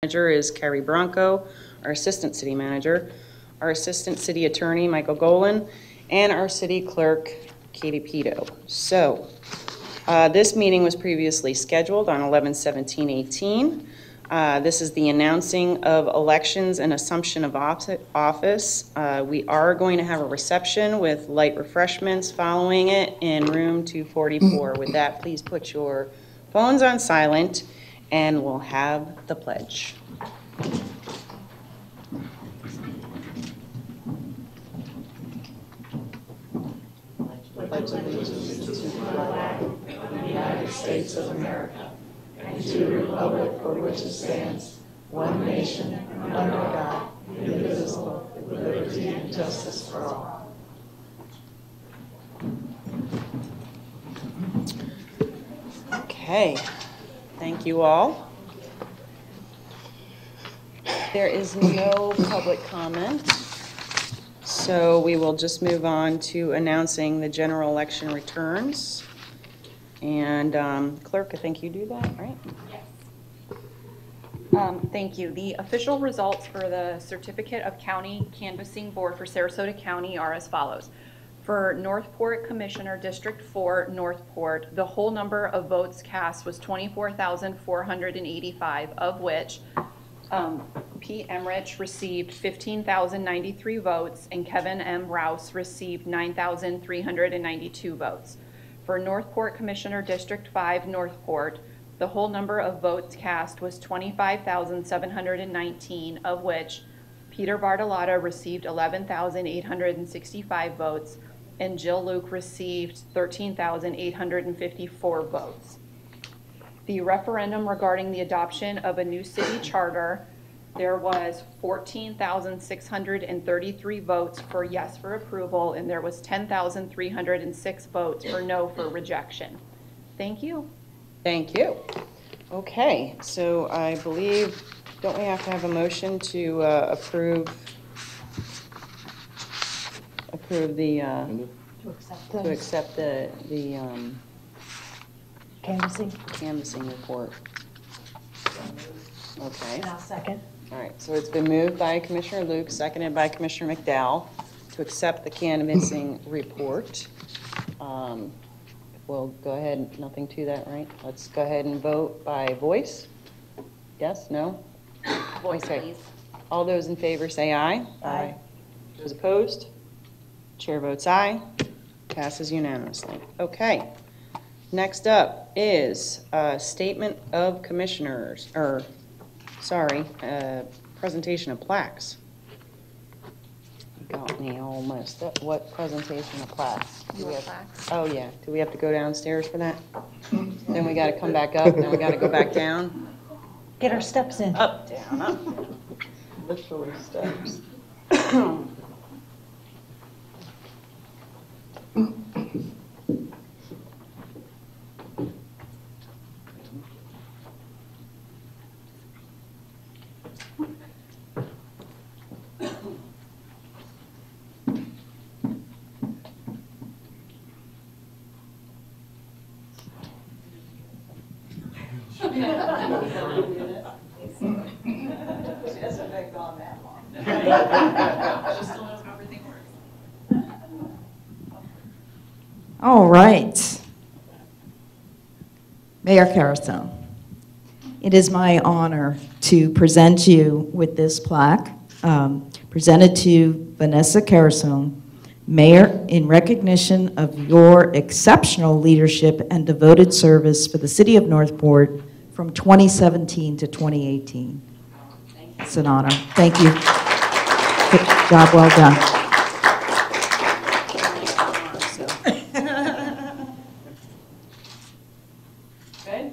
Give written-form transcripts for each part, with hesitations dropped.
Manager is Carrie Bronco, our Assistant City Manager, our Assistant City Attorney, Michael Golan, and our City Clerk, Katie Pito. So, this meeting was previously scheduled on 11/17/18. This is the announcing of elections and assumption of office. We are going to have a reception with light refreshments following it in room 244. With that, please put your phones on silent and we'll have the pledge. Pledge allegiance to the flag of the United States of America and to the republic for which it stands, one nation, under God, indivisible, with liberty and justice for all. Okay. Thank you all. There is no public comment, so we will just move on to announcing the general election returns. And Clerk, I think you do that, right? Yes. Thank you. The official results for the Certificate of County Canvassing Board for Sarasota County are as follows. For Northport Commissioner District 4, Northport, the whole number of votes cast was 24,485, of which Pete Emrich received 15,093 votes and Kevin M. Rouse received 9,392 votes. For Northport Commissioner District 5, Northport, the whole number of votes cast was 25,719, of which Peter Bartolotta received 11,865 votes and Jill Luke received 13,854 votes. The referendum regarding the adoption of a new city charter, there was 14,633 votes for yes for approval, and there was 10,306 votes for no for rejection. Thank you. Thank you. Okay, so I believe, don't we have to have a motion to approve the to accept the canvassing report? Okay. And I'll second. All right, so it's been moved by Commissioner Luke, seconded by Commissioner McDowell to accept the canvassing report. We'll go ahead, nothing to that, right? Let's go ahead and vote by voice. Yes, no? Voice, Okay. please. All those in favor say aye. Aye. Those opposed? Chair votes aye. Passes unanimously. Okay. Next up is a statement of commissioners, presentation of plaques. You got me all messed up. What presentation of plaques? Plaques. Oh, yeah. Do we have to go downstairs for that? Then we got to come back up, then we got to go back down? Get our steps in. Up, down, up. Literally steps. All right. Mayor Carusone, it is my honor to present you with this plaque, presented to Vanessa Carusone, Mayor, in recognition of your exceptional leadership and devoted service for the city of Northport from 2017 to 2018. It's an honor. Thank you. Good job, well done. Good?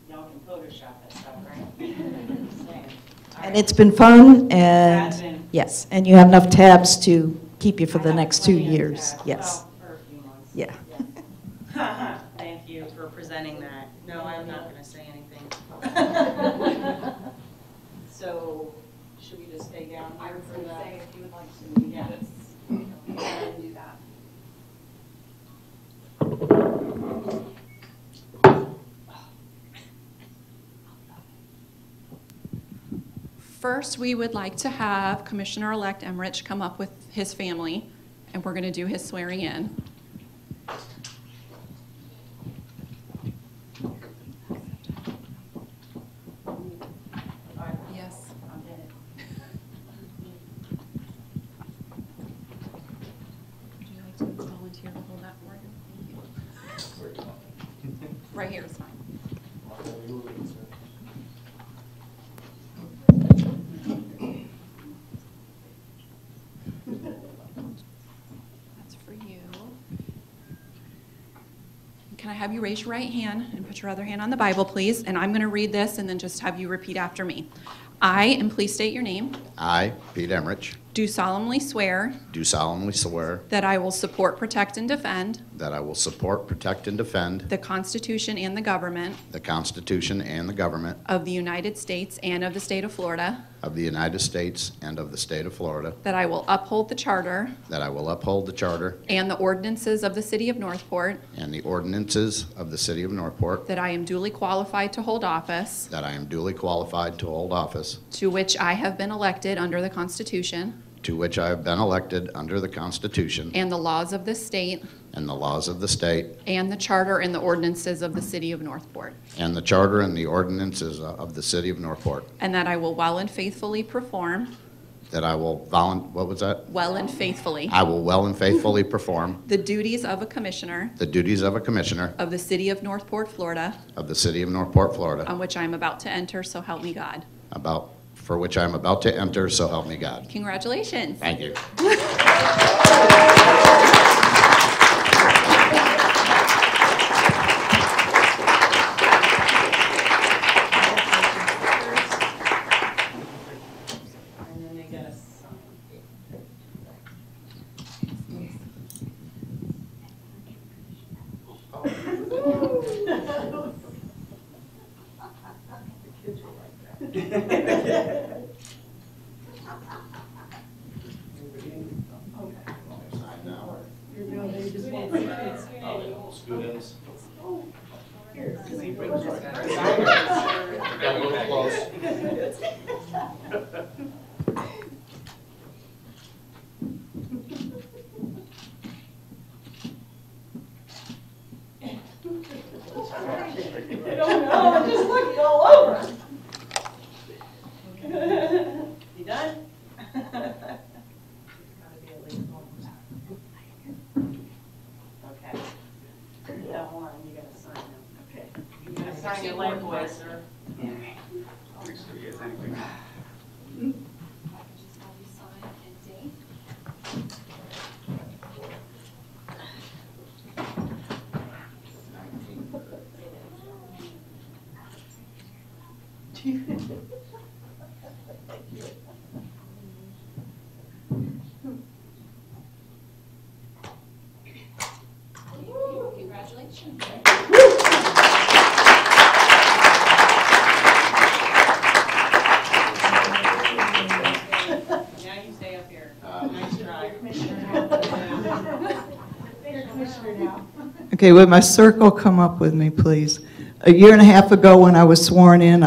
Y'all can Photoshop that stuff, right? And it's been fun, Has and been. yes, and you have enough tabs to keep you for the next 2 years. Yes. Well, for a few months. Yeah. Yeah. Thank you for presenting that. No, I'm not going to say anything. So, should we just stay down here for that? if you would like to Yeah. do that. First, we would like to have Commissioner-elect Emmerich come up with his family, and we're going to do his swearing in. Yes. Would you like to volunteer to hold that for him? Thank you. Right here is fine. That's for you. Can I have you raise your right hand and put your other hand on the Bible, please? And I'm going to read this and then just have you repeat after me. I, and please state your name, I, Pete Emmerich, do solemnly swear do solemnly swear that I will support, protect, and defend that I will support, protect, and defend the Constitution and the government the Constitution and the government of the United States and of the state of Florida, of the United States and of the state of Florida, that I will uphold the charter that I will uphold the charter and the ordinances of the city of Northport, and the ordinances of the city of Northport, that I am duly qualified to hold office that I am duly qualified to hold office to which I have been elected under the Constitution to which I have been elected under the Constitution and the laws of the state and the laws of the state and the charter and the ordinances of the city of Northport, and the charter and the ordinances of the city of Northport, and that I will well and faithfully perform, that I will what was that? well and faithfully, I will well and faithfully perform the duties of a commissioner the duties of a commissioner of the city of Northport, Florida, of the city of Northport, Florida, on which I am about to enter, so help me God. for which I am about to enter, so help me God. Congratulations. Thank you. And then they get a sign. Got a little close. I don't know, I'm just looking all over. You done? Okay. Yeah, hold on, you gotta sign them. Okay. You gotta sign your life away, sir. Congratulations. Now you stay up here. Nice try. Okay, would my circle come up with me, please? A year and a half ago when I was sworn in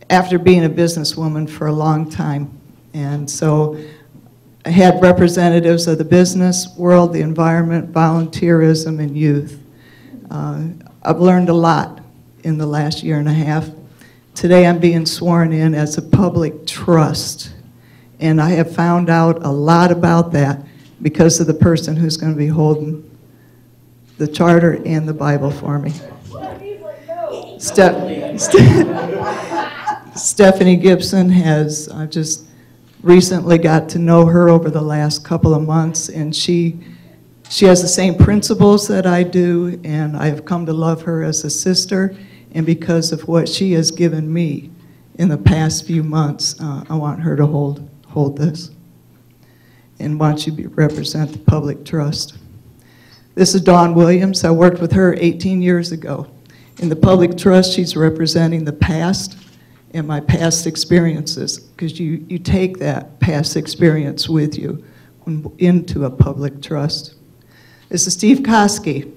after being a businesswoman for a long time. And so I had representatives of the business world, the environment, volunteerism, and youth. I've learned a lot in the last year and a half. Today I'm being sworn in as a public trust. And I have found out a lot about that because of the person who's going to be holding the charter and the Bible for me. Stephanie Gibson has, I just recently got to know her over the last couple of months, and she has the same principles that I do, and I have come to love her as a sister, and because of what she has given me in the past few months, I want her to hold this and want you to represent the public trust. This is Dawn Williams. I worked with her 18 years ago. In the public trust, she's representing the past and my past experiences, because you take that past experience with you into a public trust. This is Steve Koski,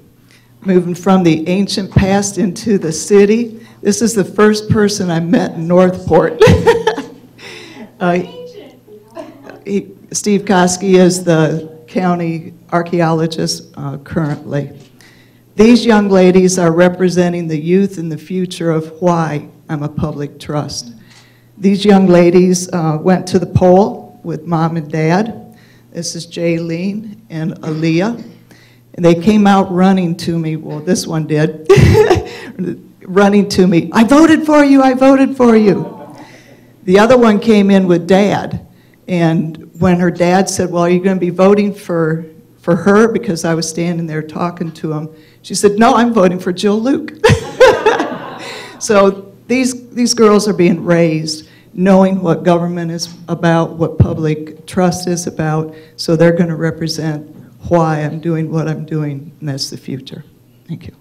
moving from the ancient past into the city This is the first person I met in Northport. Steve Koski is the county archaeologist currently. These young ladies are representing the youth and the future of why I'm a public trust. These young ladies went to the poll with mom and dad. This is Jaylene and Aaliyah. And they came out running to me, well, this one did, running to me, I voted for you, I voted for you. The other one came in with dad. And when her dad said, well, are you going to be voting for her? Because I was standing there talking to him. She said, no, I'm voting for Jill Luke. So these girls are being raised knowing what government is about, what public trust is about, so they're going to represent why I'm doing what I'm doing, and that's the future. Thank you.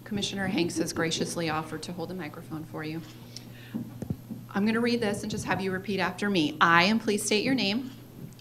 Commissioner Hanks has graciously offered to hold the microphone for you. I'm going to read this and just have you repeat after me. I, and please state your name,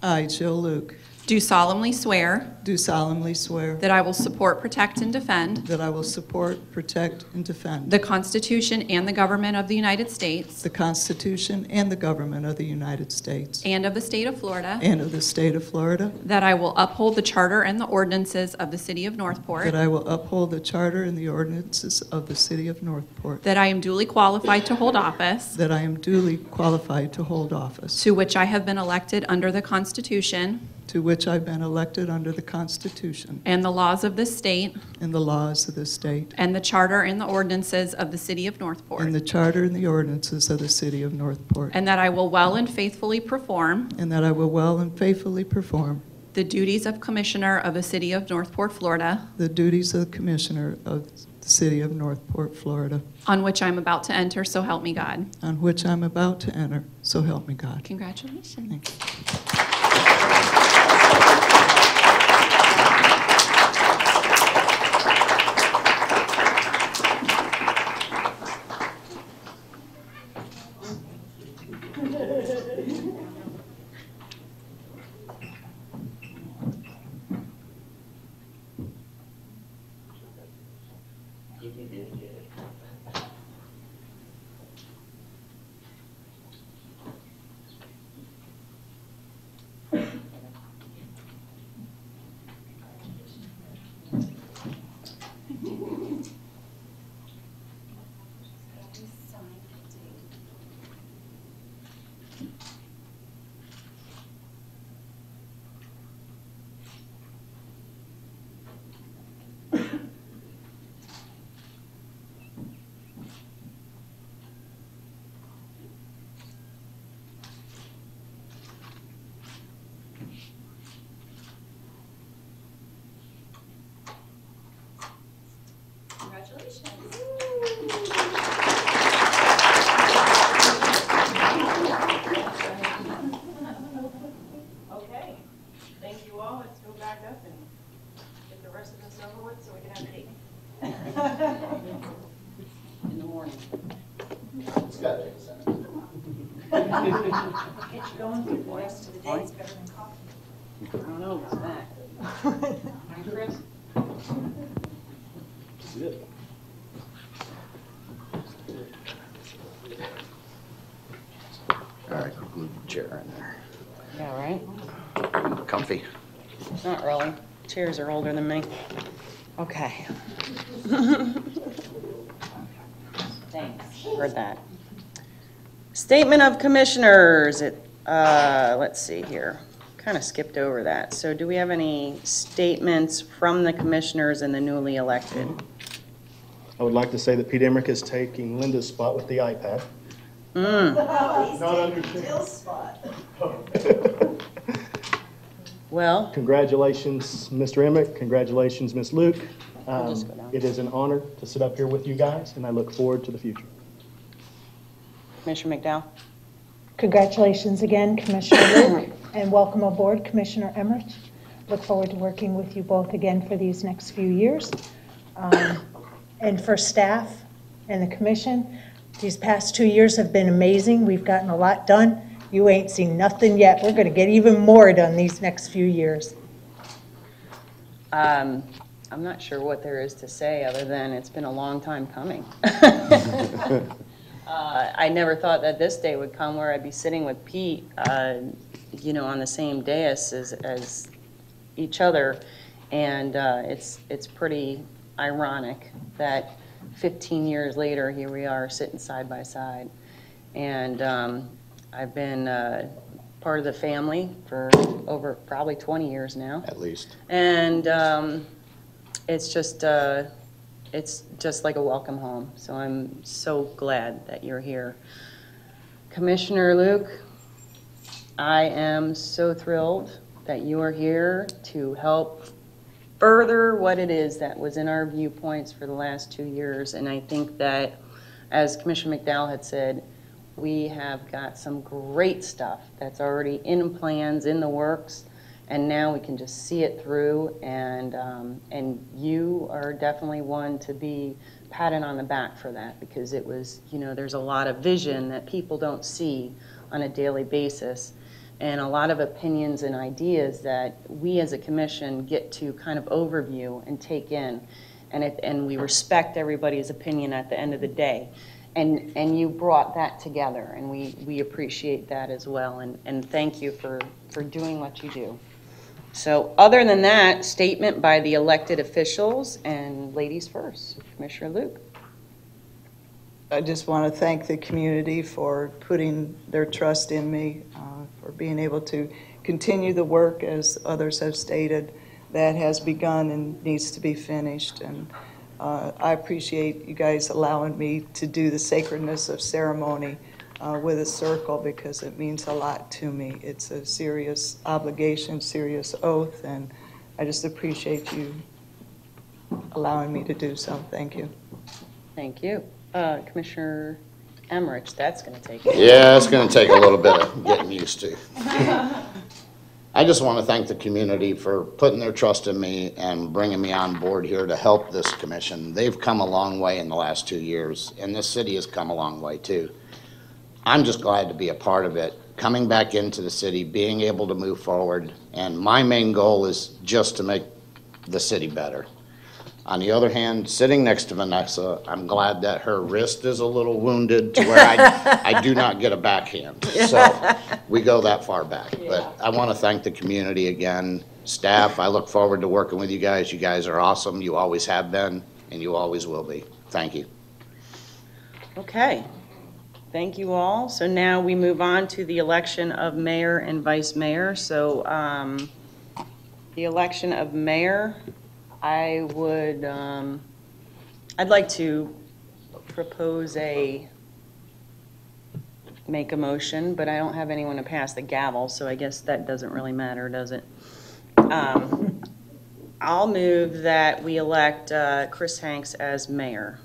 I, Jill Luke, do solemnly swear do solemnly swear that I will support, protect, and defend that I will support, protect, and defend the Constitution and the government of the United States the Constitution and the government of the United States and of the state of Florida, and of the state of Florida, that I will uphold the charter and the ordinances of the city of Northport, that I will uphold the charter and the ordinances of the city of Northport, that I am duly qualified to hold office that I am duly qualified to hold office, to which I have been elected under the Constitution to which I've been elected under the Constitution and the laws of this state and the laws of the state, and the charter and the ordinances of the city of Northport, and the charter and the ordinances of the city of Northport, and that I will well and faithfully perform and that I will well and faithfully perform the duties of Commissioner of the City of Northport, Florida, the duties of the Commissioner of the city of Northport, Florida, on which I'm about to enter, so help me God. on which I'm about to enter, so help me God. Congratulations. Thank you. Okay, thank you all. Let's go back up and get the rest of this over with so we can have cake. In the morning. Get you going through the rest of the day. It's better than coffee. I don't know about that. Hi, Chris. Good. All right, I'll glue the chair in there. Yeah, right? Comfy. Not really. Chairs are older than me. Okay. Thanks. Heard that. Statement of Commissioners. Let's see here. Kind of skipped over that. So do we have any statements from the commissioners and the newly elected? I would like to say that Pete Emmerich is taking Linda's spot with the iPad. Not understand. Well, Congratulations, Mr. Emmerich. Congratulations, Ms. Luke. We'll just go down. It is an honor to sit up here with you guys, and I look forward to the future. Commissioner McDowell? Congratulations again, Commissioner Luke, and welcome aboard, Commissioner Emmerich. Look forward to working with you both again for these next few years. And for staff and the commission, these past 2 years have been amazing. We've gotten a lot done, You ain't seen nothing yet. We're going to get even more done these next few years. I'm not sure what there is to say other than it's been a long time coming. I never thought that this day would come where I'd be sitting with Pete, you know, on the same dais as each other. And it's pretty ironic that 15 years later, here we are sitting side by side. And I've been part of the family for over probably 20 years now. At least. And it's just like a welcome home. So I'm so glad that you're here. Commissioner Luke, I am so thrilled that you are here to help further what it is that was in our viewpoints for the last 2 years. And I think that, as Commissioner McDowell had said, we have got some great stuff that's already in plans, in the works, and now we can just see it through. And you are definitely one to be patted on the back for that, because it was, you know, there's a lot of vision that people don't see on a daily basis, and a lot of opinions and ideas that we as a commission get to kind of overview and take in, and we respect everybody's opinion at the end of the day. And you brought that together, and we appreciate that as well, and thank you for doing what you do. So other than that, statement by the elected officials, and ladies first, Commissioner Luke. I just want to thank the community for putting their trust in me, for being able to continue the work, as others have stated, that has begun and needs to be finished. And I appreciate you guys allowing me to do the sacredness of ceremony with a circle, because it means a lot to me. It's a serious obligation, serious oath, and I just appreciate you allowing me to do so. Thank you. Thank you. Commissioner Emmerich, that's going to take Yeah, it's going to take a little bit of getting used to. I just want to thank the community for putting their trust in me and bringing me on board here to help this commission. They've come a long way in the last 2 years, and this city has come a long way too. I'm just glad to be a part of it, coming back into the city, being able to move forward, and my main goal is just to make the city better. On the other hand, sitting next to Vanessa, I'm glad that her wrist is a little wounded to where I do not get a backhand. So we go that far back. But I want to thank the community again. Staff, I look forward to working with you guys. You guys are awesome. You always have been, and you always will be. Thank you. Okay. Thank you all. So now we move on to the election of mayor and vice mayor. So the election of mayor, I would, I'd like to propose make a motion, but I don't have anyone to pass the gavel, so I guess that doesn't really matter, does it? I'll move that we elect Chris Hanks as mayor.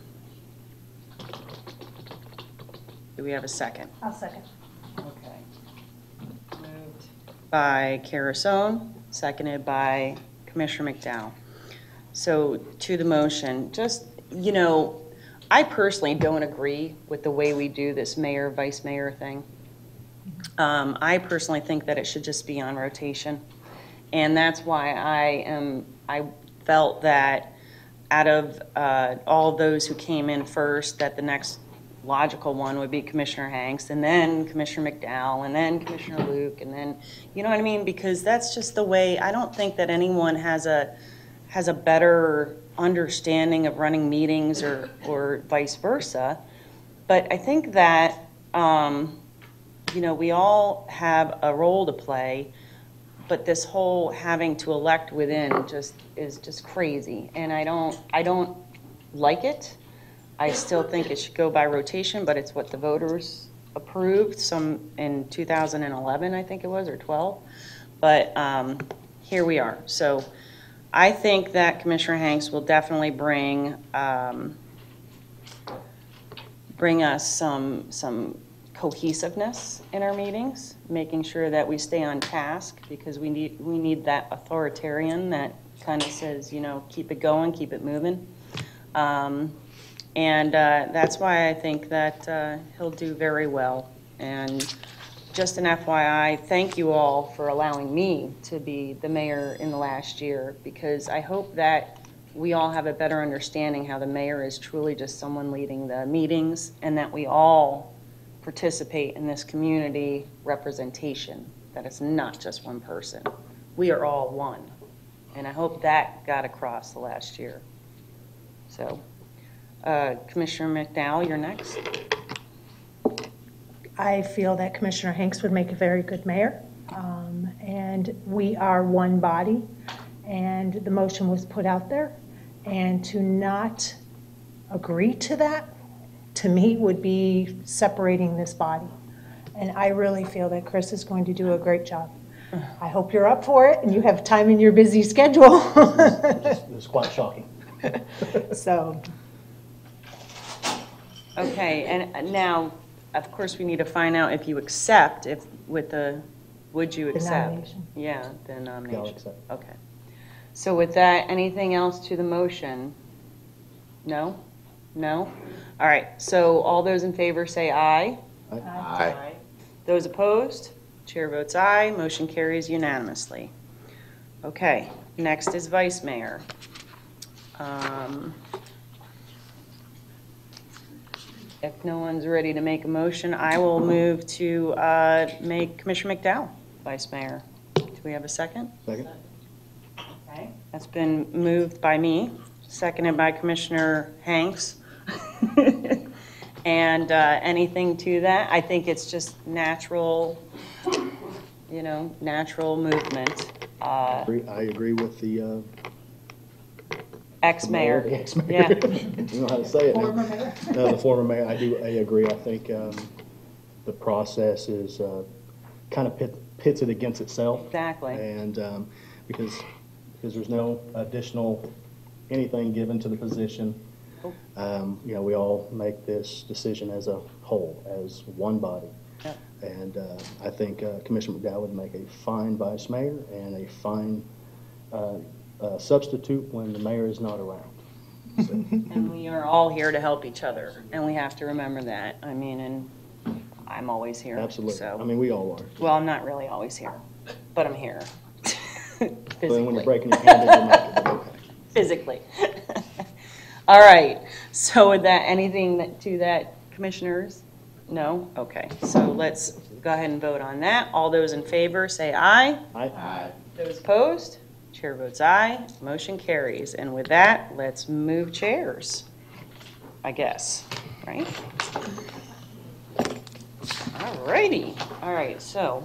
Do we have a second? I'll second. Okay. Moved by Carasone, seconded by Commissioner McDowell. So to the motion, just, you know, I personally don't agree with the way we do this mayor, vice mayor thing. I personally think that it should just be on rotation. And that's why I felt that out of all those who came in first, that the next logical one would be Commissioner Hanks, and then Commissioner McDowell, and then Commissioner Luke, and then, you know what I mean? Because that's just the way, I don't think that anyone has a better understanding of running meetings or vice versa. But I think that, you know, we all have a role to play, but this whole having to elect within is just crazy. And I don't like it. I still think it should go by rotation, but it's what the voters approved in 2011, I think it was, or 12. But here we are. So I think that Commissioner Hanks will definitely bring us some cohesiveness in our meetings, making sure that we stay on task, because we need that authoritarian that kind of says, you know, keep it going, keep it moving. And that's why I think that he'll do very well. And just an FYI, thank you all for allowing me to be the mayor in the last year, because I hope that we all have a better understanding how the mayor is truly just someone leading the meetings, and that we all participate in this community representation, that it's not just one person. We are all one. And I hope that got across the last year. So, Commissioner McDowell, you're next. I feel that Commissioner Hanks would make a very good mayor, and we are one body, and the motion was put out there, and to not agree to that, to me, would be separating this body. And I really feel that Chris is going to do a great job. I hope you're up for it, and you have time in your busy schedule. It's quite shocking. So, Okay, and now, of course, we need to find out if you accept, would you accept? nomination. Yeah, the nomination. Yeah, I'll accept. Okay. So with that, anything else to the motion? No? No? All right, so all those in favor say aye. Aye. Those opposed? Chair votes aye. Motion carries unanimously. Okay, next is vice mayor. If no one's ready to make a motion, I will move to make Commissioner McDowell vice mayor. Do we have a second? Second? Okay. That's been moved by me, seconded by Commissioner Hanks. And anything to that? I think it's just natural, natural movement. I agree with the Ex-mayor. The ex-mayor. Yeah. You know how to say it now. The former mayor, I agree. I think the process is kind of pits it against itself. Exactly. And because there's no additional anything given to the position, we all make this decision as a whole, as one body. Yep. And I think Commissioner McDowell would make a fine vice mayor and a fine substitute when the mayor is not around. So, And we are all here to help each other, and we have to remember that. I mean, and I'm always here. absolutely. So, I mean, we all are. well, I'm not really always here, but I'm here. But when you're Physically. breaking your hand, it make it, but okay. Physically. All right, so with that, anything to that, commissioners? No? Okay, so let's go ahead and vote on that. All those in favor, say aye. Aye. Those opposed? Chair votes aye. Motion carries. And with that, let's move chairs, I guess, right? All righty. All right, so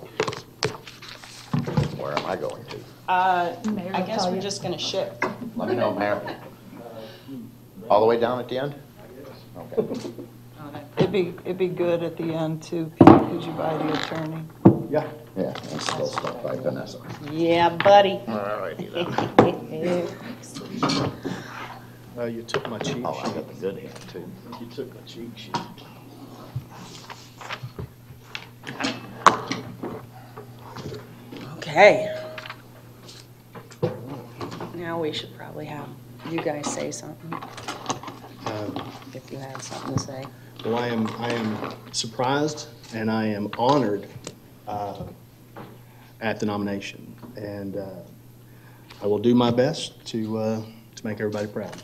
Where am I going to? I Mayor will guess tell we're you. just going to shift. Let me know, Mayor. All the way down at the end? Okay. It'd be good at the end too, Pete, because you buy the attorney. Yeah. Yeah, and still stuck by Vanessa. Yeah, buddy. All righty then. You took my cheat Oh, I sheet. got the good hand too. You took my cheat sheet. Okay. Now we should probably have you guys say something, if you have something to say. Well, I am surprised and I am honored at the nomination, and I will do my best to make everybody proud.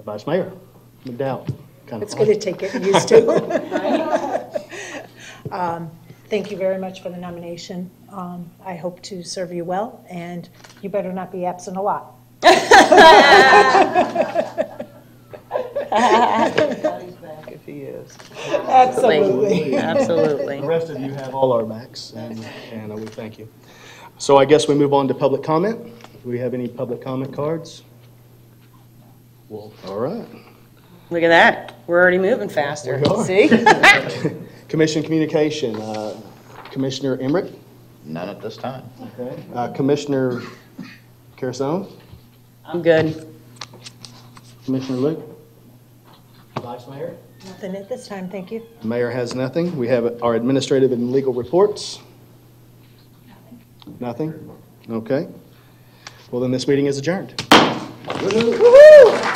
Vice Mayor McDowell. Kind of it's going to take getting used to. Thank you very much for the nomination. I hope to serve you well, and you better not be absent a lot. If he is. Absolutely. Absolutely. The rest of you have all our backs, and we thank you. So I guess we move on to public comment. Do we have any public comment cards? Well, all right. Look at that. We're already moving faster. We are. See? Commission communication, Commissioner Emmerich, None at this time. Commissioner Carasone, I'm good. Commissioner Luke, Vice Mayor. Nothing at this time, thank you. Mayor has nothing. We have our administrative and legal reports. Nothing? Okay. Well, then this meeting is adjourned. Woo-hoo!